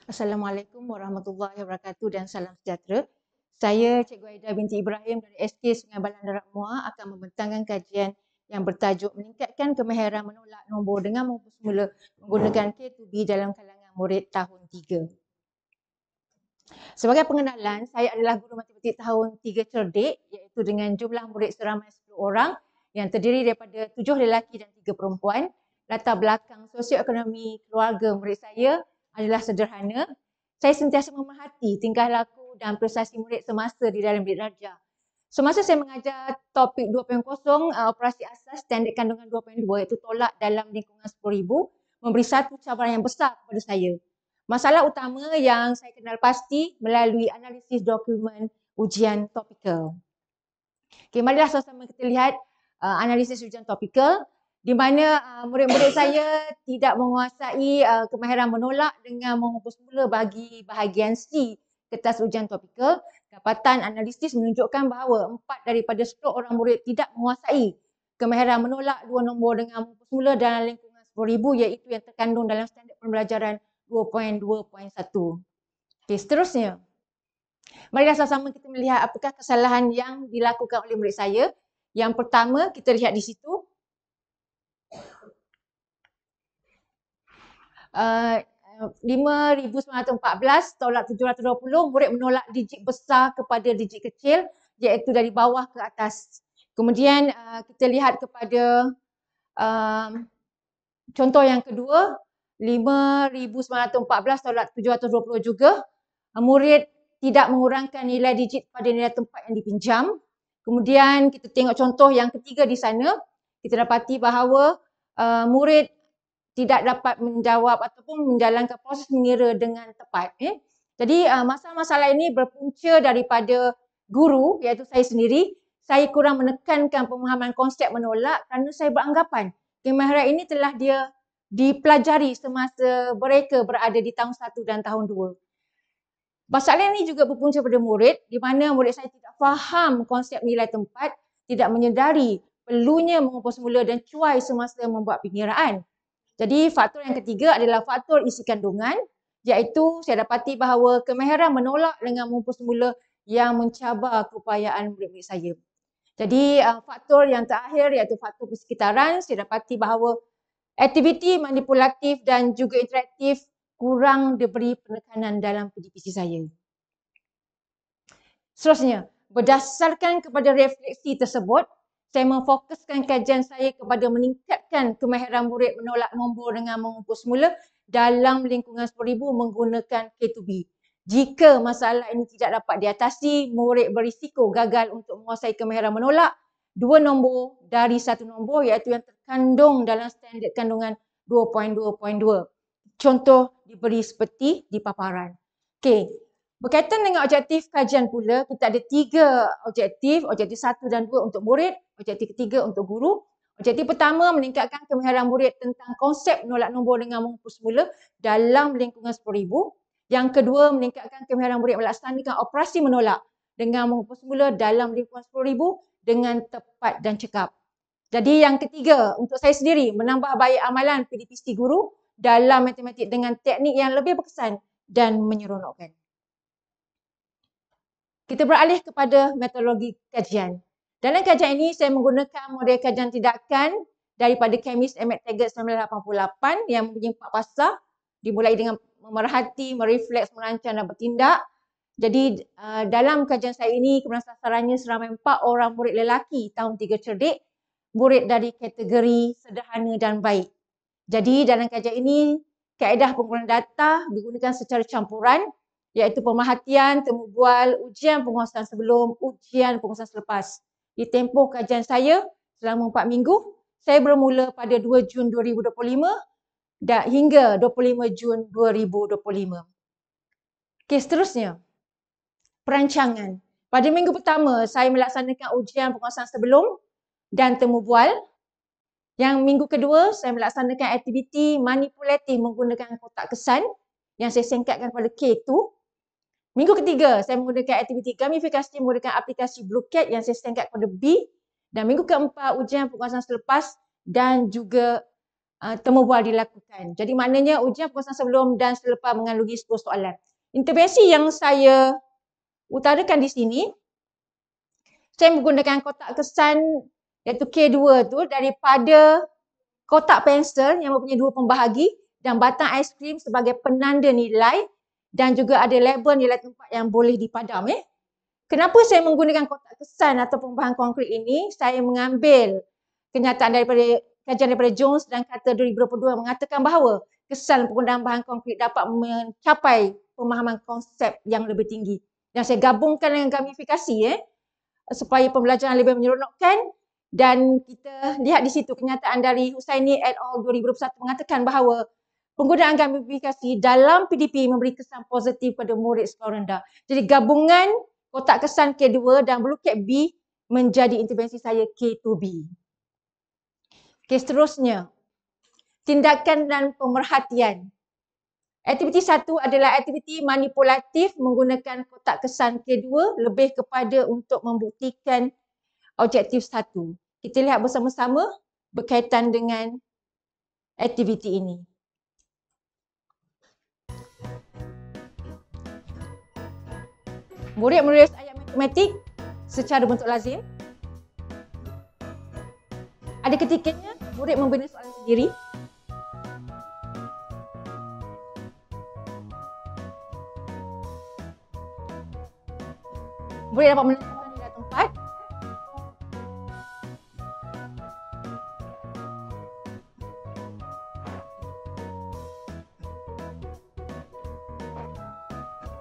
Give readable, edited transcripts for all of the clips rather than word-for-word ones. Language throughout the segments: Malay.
Assalamualaikum warahmatullahi wabarakatuh dan salam sejahtera. Saya Cikgu Aida binti Ibrahim dari SK Sungai Balan Darat Muar akan membentangkan kajian yang bertajuk meningkatkan kemahiran menolak nombor dengan menghapus semula menggunakan K2B dalam kalangan murid tahun 3. Sebagai pengenalan, saya adalah guru matematik tahun 3 cerdik iaitu dengan jumlah murid seramai 10 orang yang terdiri daripada 7 lelaki dan 3 perempuan. Latar belakang sosioekonomi keluarga murid saya adalah sederhana. Saya sentiasa memerhati tingkah laku dan prestasi murid semasa di dalam bilik darjah. Semasa saya mengajar topik 2.0, operasi asas standard kandungan 2.2 iaitu tolak dalam lingkungan 10,000 memberi satu cabaran yang besar kepada saya. Masalah utama yang saya kenal pasti melalui analisis dokumen ujian topikal. Okay, marilah sama-sama kita lihat analisis ujian topikal di mana murid-murid saya tidak menguasai kemahiran menolak dengan menghapus mula bagi bahagian C kertas ujian topikal. Dapatan analisis menunjukkan bahawa 4 daripada 10 orang murid tidak menguasai kemahiran menolak 2 nombor dengan menghapus mula dalam lingkungan 10,000 iaitu yang terkandung dalam standard pembelajaran 2.2.1. Okey, seterusnya. Marilah sama-sama kita melihat apakah kesalahan yang dilakukan oleh murid saya. Yang pertama, kita lihat di situ. 5,914 tolak 720, murid menolak digit besar kepada digit kecil iaitu dari bawah ke atas. Kemudian kita lihat kepada contoh yang kedua, 5,914 tolak 720 juga. Murid tidak mengurangkan nilai digit pada nilai tempat yang dipinjam. Kemudian kita tengok contoh yang ketiga di sana. Kita dapati bahawa murid tidak dapat menjawab ataupun menjalankan proses mengira dengan tepat. Jadi masalah-masalah ini berpunca daripada guru iaitu saya sendiri. Saya kurang menekankan pemahaman konsep menolak kerana saya beranggapan kemahiran ini telah dia dipelajari semasa mereka berada di tahun 1 dan tahun 2. Masalah ini juga berpunca pada murid di mana murid saya tidak faham konsep nilai tempat, tidak menyedari perlunya menghapus mula dan cuai semasa membuat pengiraan. Jadi faktor yang ketiga adalah faktor isi kandungan iaitu saya dapati bahawa kemahiran menolak dengan menghapus mula yang mencabar keupayaan murid-murid saya. Jadi faktor yang terakhir iaitu faktor persekitaran, saya dapati bahawa aktiviti manipulatif dan juga interaktif kurang diberi penekanan dalam PDPC saya. Seterusnya, berdasarkan kepada refleksi tersebut, saya memfokuskan kajian saya kepada meningkatkan kemahiran murid menolak nombor dengan menghapus mula dalam lingkungan 10,000 menggunakan K2B. Jika masalah ini tidak dapat diatasi, murid berisiko gagal untuk menguasai kemahiran menolak 2 nombor dari 1 nombor iaitu yang terkandung dalam standard kandungan 2.2.2. Contoh diberi seperti di paparan. Okey, berkaitan dengan objektif kajian pula, kita ada 3 objektif 1 dan 2 untuk murid, objektif ketiga untuk guru. Objektif pertama meningkatkan kemahiran murid tentang konsep menolak nombor dengan menghapus mula dalam lingkungan 10,000. Yang kedua, meningkatkan kemahiran murid melaksanakan operasi menolak dengan menghapus mula dalam lingkungan 10,000 dengan tepat dan cekap. Jadi yang ketiga, untuk saya sendiri, menambah baik amalan PDPC guru dalam matematik dengan teknik yang lebih berkesan dan menyeronokkan. Kita beralih kepada metodologi kajian. Dalam kajian ini, saya menggunakan model kajian tindakan daripada Chemist Emmett Taggart 1988 yang mempunyai 4 fasa, dimulai dengan memerhati, merefleks, merancang dan bertindak. Jadi dalam kajian saya ini, kebenaran sasarannya seramai 4 orang murid lelaki tahun 3 cerdik, murid dari kategori sederhana dan baik. Jadi dalam kajian ini, kaedah pengumpulan data digunakan secara campuran iaitu pemerhatian, temu bual, ujian penguasaan sebelum, ujian penguasaan selepas. Di tempoh kajian saya selama 4 minggu, saya bermula pada 2 Jun 2025 dan hingga 25 Jun 2025. Okey, seterusnya. Perancangan. Pada minggu pertama, saya melaksanakan ujian penguasaan sebelum dan temu bual. Yang minggu kedua, saya melaksanakan aktiviti manipulatif menggunakan kotak kesan yang saya singkatkan pada K2. Minggu ketiga, saya menggunakan aktiviti gamifikasi menggunakan aplikasi Bluecat yang saya singkat pada B. Dan minggu keempat, ujian penguasaan selepas dan juga temubual dilakukan. Jadi maknanya ujian penguasaan sebelum dan selepas mengandungi 10 soalan. Intervensi yang saya utarakan di sini, saya menggunakan kotak kesan iaitu K2 tu daripada kotak pensel yang mempunyai 2 pembahagi dan batang aiskrim sebagai penanda nilai dan juga ada label nilai tempat yang boleh dipadam. Kenapa saya menggunakan kotak kesan atau bahan konkret ini? Saya mengambil kenyataan daripada kajian daripada Jones dan Carter 2022 mengatakan bahawa kesan penggunaan bahan konkret dapat mencapai pemahaman konsep yang lebih tinggi. Dan saya gabungkan dengan gamifikasi supaya pembelajaran lebih menyeronokkan, dan kita lihat di situ kenyataan dari Husaini et al. 2021 mengatakan bahawa penggunaan gamifikasi dalam PDP memberi kesan positif pada murid sekolah rendah. Jadi gabungan kotak kesan K2 dan bluket B menjadi intervensi saya K2B. Okey, seterusnya. Tindakan dan pemerhatian. Aktiviti 1 adalah aktiviti manipulatif menggunakan kotak kesan K2 lebih kepada untuk membuktikan objektif 1. Kita lihat bersama-sama berkaitan dengan aktiviti ini. Murid menulis ayat matematik secara bentuk lazim. Ada ketikanya murid membina soalan sendiri. Murid dapat menentukan nilai tempat.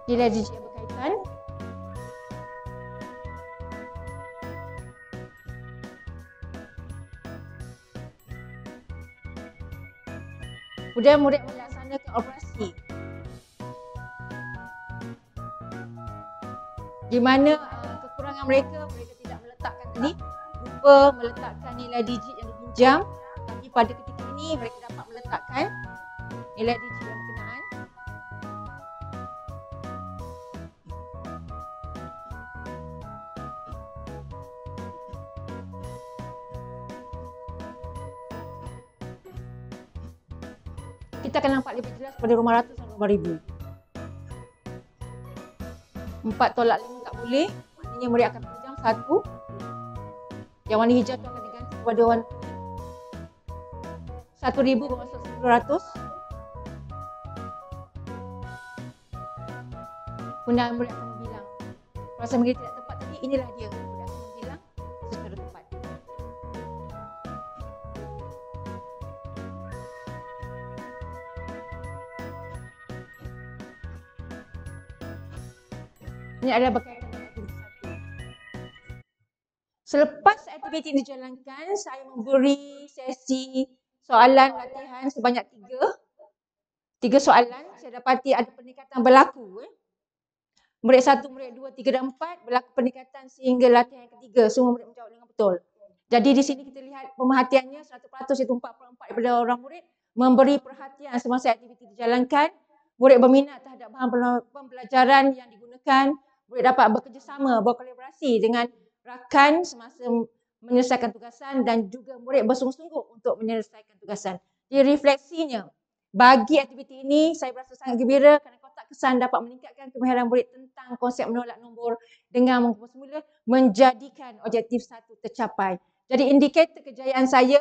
Nilai digit yang berkaitan. Kemudian murid melaksanakan operasi di mana kekurangan mereka tidak meletakkan tadi, lupa meletakkan nilai digit yang dipinjam, tapi pada ketika ini mereka dapat meletakkan nilai digit yang berkenaan. Kita akan nampak lebih jelas pada rumah ratus dan rumah ribu. 4 tolak 5 tak boleh, maknanya murid akan pinjam 1. Yang warna hijau tu akan diganti kepada warna 1,000 bermaksud 1,000. Kemudian murid akan membilang. Kalau saya mengira tidak tepat tadi, inilah dia. Murid akan membilang secara tepat. Ini adalah berkaitan dengan aktiviti 1. Selepas aktiviti dijalankan, saya memberi sesi soalan latihan sebanyak 3 soalan. Saya dapati ada peningkatan berlaku. Murid 1, murid 2, 3 dan 4 berlaku peningkatan sehingga latihan yang ketiga. Semua murid menjawab dengan betul. Jadi di sini kita lihat pemerhatiannya 100% iaitu 44 daripada orang murid memberi perhatian semasa aktiviti dijalankan. Murid berminat terhadap bahan pembelajaran yang digunakan. Murid dapat bekerjasama, berkolaborasi dengan rakan semasa menyelesaikan tugasan dan juga murid bersungguh-sungguh untuk menyelesaikan tugasan. Jadi refleksinya, bagi aktiviti ini saya berasa sangat gembira kerana kotak kesan dapat meningkatkan kemahiran murid tentang konsep menolak nombor dengan mengumpul semula menjadikan objektif 1 tercapai. Jadi indikator kejayaan saya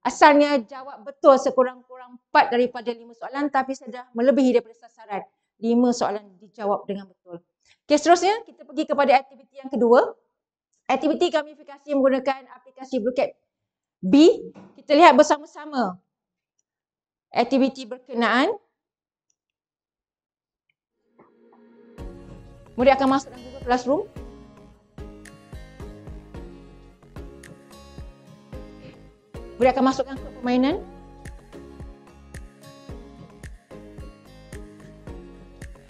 asalnya jawab betul sekurang-kurang 4 daripada 5 soalan, tapi saya dah melebihi daripada sasaran. 5 soalan dijawab dengan betul. Okey, seterusnya kita pergi kepada aktiviti yang kedua. Aktiviti gamifikasi menggunakan aplikasi bluket B. Kita lihat bersama-sama aktiviti berkenaan. Murid akan masuk dalam Google Classroom. Murid akan masukkan kod permainan.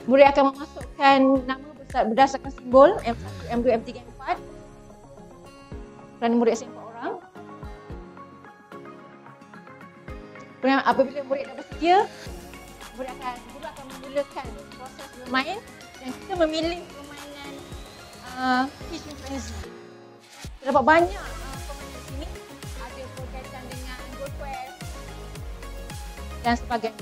Murid akan memasukkan nama berdasarkan simbol M1, M2, M3, M4. Kerana murid saya 4 orang. Kemudian apabila murid dah bersedia, guru akan memulakan proses bermain dan kita memilih permainan Fishing Frenzy. Terdapat banyak permainan di sini. Ada berkaitan dengan Gold Quest, dan sebagainya.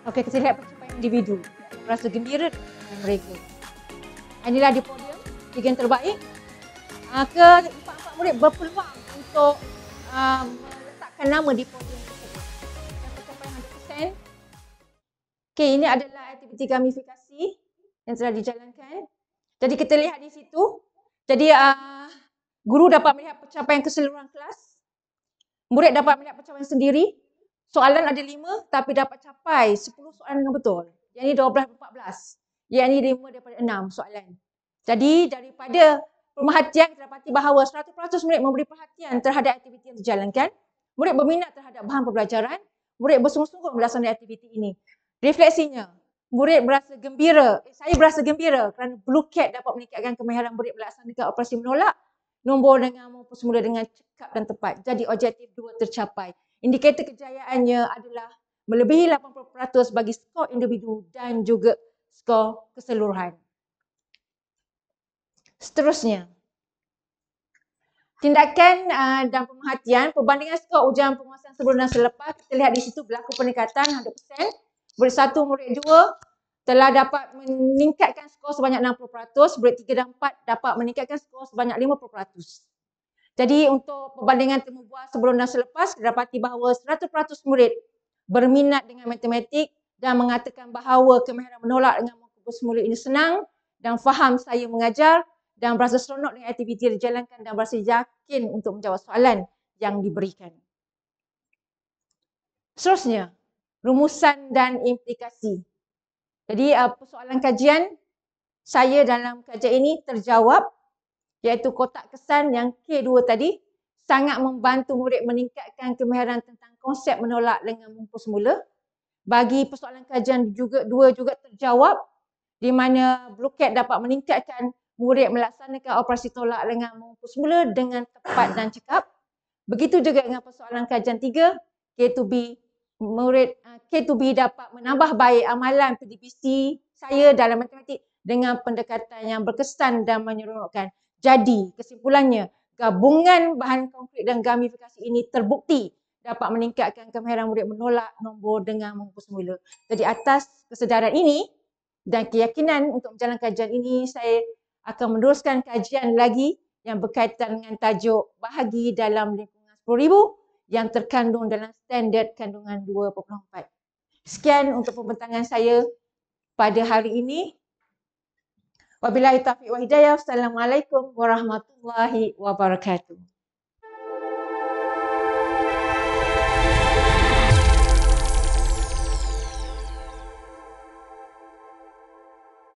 Okey, kita lihat pencapaian individu. Rasa gembira dengan mereka. Inilah di podium, tiga yang terbaik. Keempat-empat murid berpeluang untuk meletakkan nama di podium tersebut. Pencapaian 100%. Okey, ini adalah aktiviti gamifikasi yang telah dijalankan. Jadi kita lihat di situ. Jadi guru dapat melihat pencapaian keseluruhan kelas. Murid dapat melihat pencapaian sendiri. Soalan ada 5 tapi dapat capai 10 soalan dengan betul. Yang ini 12/14. Yang ini 5 daripada 6 soalan. Jadi daripada pemerhatian kita dapati bahawa 100% murid memberi perhatian terhadap aktiviti yang dijalankan. Murid berminat terhadap bahan pembelajaran. Murid bersungguh-sungguh melaksanakan aktiviti ini. Refleksinya, murid berasa gembira. Saya berasa gembira kerana Blue Cat dapat meningkatkan kemahiran murid melaksanakan operasi menolak. Nombor dengan mampu semula dengan cekap dan tepat. Jadi objektif 2 tercapai. Indikator kejayaannya adalah melebihi 80% bagi skor individu dan juga skor keseluruhan. Seterusnya, tindakan dan pemerhatian perbandingan skor ujian penguasaan sebelum dan selepas. Kita lihat di situ berlaku peningkatan 100%. Murid 1, murid 2 telah dapat meningkatkan skor sebanyak 60%. Murid 3 dan 4 dapat meningkatkan skor sebanyak 50%. Jadi untuk perbandingan temu bual sebelum dan selepas, dapati bahawa 100% murid berminat dengan matematik dan mengatakan bahawa kemahiran menolak dengan muka semula ini senang dan faham saya mengajar dan berasa seronok dengan aktiviti yang dijalankan dan berasa yakin untuk menjawab soalan yang diberikan. Seterusnya, rumusan dan implikasi. Jadi persoalan kajian saya dalam kajian ini terjawab, iaitu kotak kesan yang K2 tadi sangat membantu murid meningkatkan kemahiran tentang konsep menolak dengan mampu semula. Bagi persoalan kajian juga terjawab di mana Blue Cat dapat meningkatkan murid melaksanakan operasi tolak dengan mampu semula dengan tepat dan cekap. Begitu juga dengan persoalan kajian 3, K2B, murid K2B dapat menambah baik amalan PDPC saya dalam matematik dengan pendekatan yang berkesan dan menyeronokkan. Jadi, kesimpulannya, gabungan bahan konkret dan gamifikasi ini terbukti dapat meningkatkan kemahiran murid menolak nombor dengan mampu semula. Jadi, atas kesedaran ini dan keyakinan untuk menjalankan kajian ini, saya akan meneruskan kajian lagi yang berkaitan dengan tajuk bahagi dalam lingkungan 10,000 yang terkandung dalam standard kandungan 2.4. Sekian untuk pembentangan saya pada hari ini. Wabillahi taufiq wa hidayah. Assalamualaikum warahmatullahi wabarakatuh.